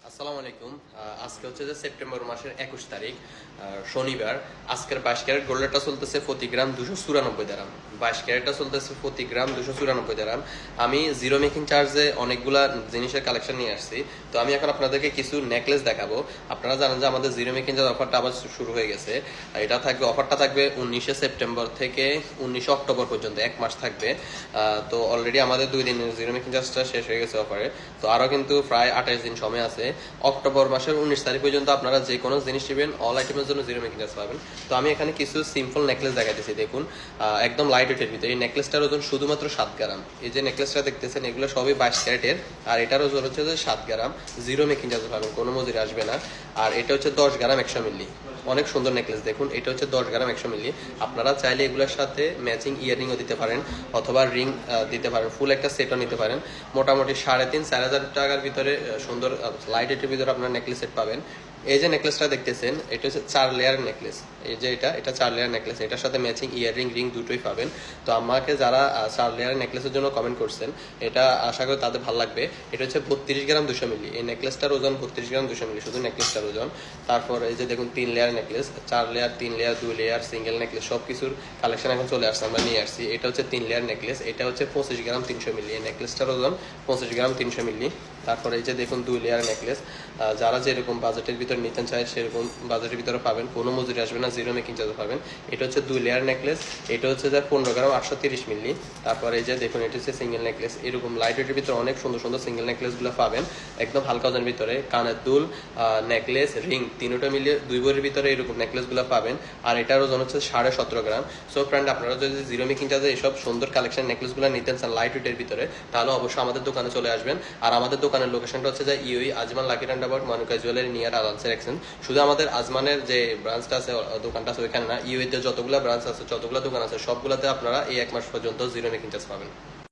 আসসালামু আলাইকুম। আজকে হচ্ছে যে সেপ্টেম্বর মাসের 21 তারিখ, শনিবার। আজকের 22 ক্যারেট গোল্ডটা চলতেছে প্রতি গ্রাম 294 দিরহাম। 22 ক্যারেটটা চলতেছে প্রতি গ্রাম 294 দিরহাম। আমি জিরো মেকিং চার্জে অনেকগুলা জিনিসের কালেকশন নিয়ে আসছি। তো আমি এখন আপনাদেরকে কিছু নেকলেস দেখাবো। আপনারা জানেন যে আমাদের জিরো মেকিং চার্জ অফারটা আবার শুরু হয়ে গেছে। অফারটা থাকবে 19 সেপ্টেম্বর থেকে 19 অক্টোবর পর্যন্ত, এক মাস থাকবে। তো অলরেডি আমাদের 2 দিনের জিরো মেকিং চার্জটা শেষ হয়ে গেছে অফারে। তো আরও কিন্তু প্রায় 28 দিন সময় আছে। অক্টোবর মাসের 19 তারিখ পর্যন্ত আপনারা যে কোনো জিনিস নেবেন অল আইটেমের জন্য জিরো মেকিং চার্জ পাবেন। তো আমি এখানে কিছু সিম্পল নেকলেস দেখাইতেছি। দেখুন, একদম লাইট ওয়েটের ভিতরে এই নেকলেসটার ওজন শুধুমাত্র 7 গ্রাম। এই যে নেকলেসটা দেখতেছেন এগুলো সবই 22 ক্যারেটের, আর এটার ওজন হচ্ছে যে 7 গ্রাম। জিরো মেকিং চার্জ পাবেন, কোনো মজুরি আসবে না। আর এটা হচ্ছে 10 গ্রাম 100 মিলি। অনেক সুন্দর নেকলেস। দেখুন, এটা হচ্ছে 10 গ্রাম 100 মিলি। আপনারা চাইলে এগুলোর সাথে ম্যাচিং ইয়াররিংও দিতে পারেন অথবা রিং দিতে পারেন, ফুল একটা সেটও নিতে পারেন। মোটামুটি 3,500-4,000 টাকার ভিতরে সুন্দর লাইট এর ভিতরে আপনার নেকলেস সেট পাবেন। এই যে নেকলেসটা দেখতেছেন এটা হচ্ছে 4 লেয়ার নেকলেস। এই যে এটা 4 লেয়ার নেকলেস, এটার সাথে ম্যাচিং ইয়াররিং রিং দুটোই পাবেন। তো আমাকে যারা 4 লেয়ার নেকলেসের জন্য কমেন্ট করছেন, এটা আশা করি তাদের ভালো লাগবে। এটা হচ্ছে 32 গ্রাম 200 মিলি। এই নেকলেসটার ওজন 32 গ্রাম 200 মিলি, শুধু নেকলেসটার ওজন। তারপর এই যে দেখুন 3 layer necklace, 4 layer, 3 layer, 2 layer, single necklace, সব কিছুর কালেকশন এখন চলে আসছে, আমরা নিয়ে আসছি। এটা হচ্ছে 3 লেয়ার নেকলেস, এটা হচ্ছে 25 গ্রাম 300 মিলি। এই নেকলেসটার ওজন 25 গ্রাম 300 মিলি। তারপরে এই যে দেখুন 2 লেয়ার নেকলেস, যারা যেরকম বাজেটের ভিতরে নিতে চায় সেরকম বাজেটের ভিতরে পাবেন, কোনো মজুরি আসবে না, জিরো মেকিং চার্জ পাবেন। এটা হচ্ছে 2 লেয়ার নেকলেস, এটা হচ্ছে যে 15 গ্রাম 830 মিলি। তারপরে এই যে দেখুন এটা হচ্ছে সিঙ্গেল নেকলেস। এরকম লাইট ওয়েটের ভিতরে অনেক সুন্দর সুন্দর সিঙ্গেল নেকলেসগুলো পাবেন, একদম হালকা ওজনের ভিতরে। কানের দুল, নেকলেস, রিং তিনটা মিলিয়ে 2 ভরির ভিতরে এরকম নেকলেসগুলো পাবেন। আর এটার ওজন হচ্ছে 17.5 গ্রাম। সো ফ্রেন্ড, আপনারা যদি জিরো মেকিং চার্জে এইসব সুন্দর কালেকশন নেকলেসগুলো নিতে চান লাইট ওয়েটের ভিতরে, তাহলে অবশ্যই আমাদের দোকানে চলে আসবেন। আর আমাদের দোকানের লোকেশনটা হচ্ছে যে ইউই আজমান লাকি রান্ডাবাউট মানুকা জুয়েলারি নিয়ার আলানসের এক্সচেঞ্জ। শুধু আমাদের আজমানের যে ব্রাঞ্চটা আছে, দোকানটা আছে ওইখানে না, ইউইতে যতগুলো ব্রাঞ্চ আছে, যতগুলো দোকান আছে, সবগুলোতে আপনারা এই 1 মাস পর্যন্ত জিরো মেকিং চার্জ পাবেন।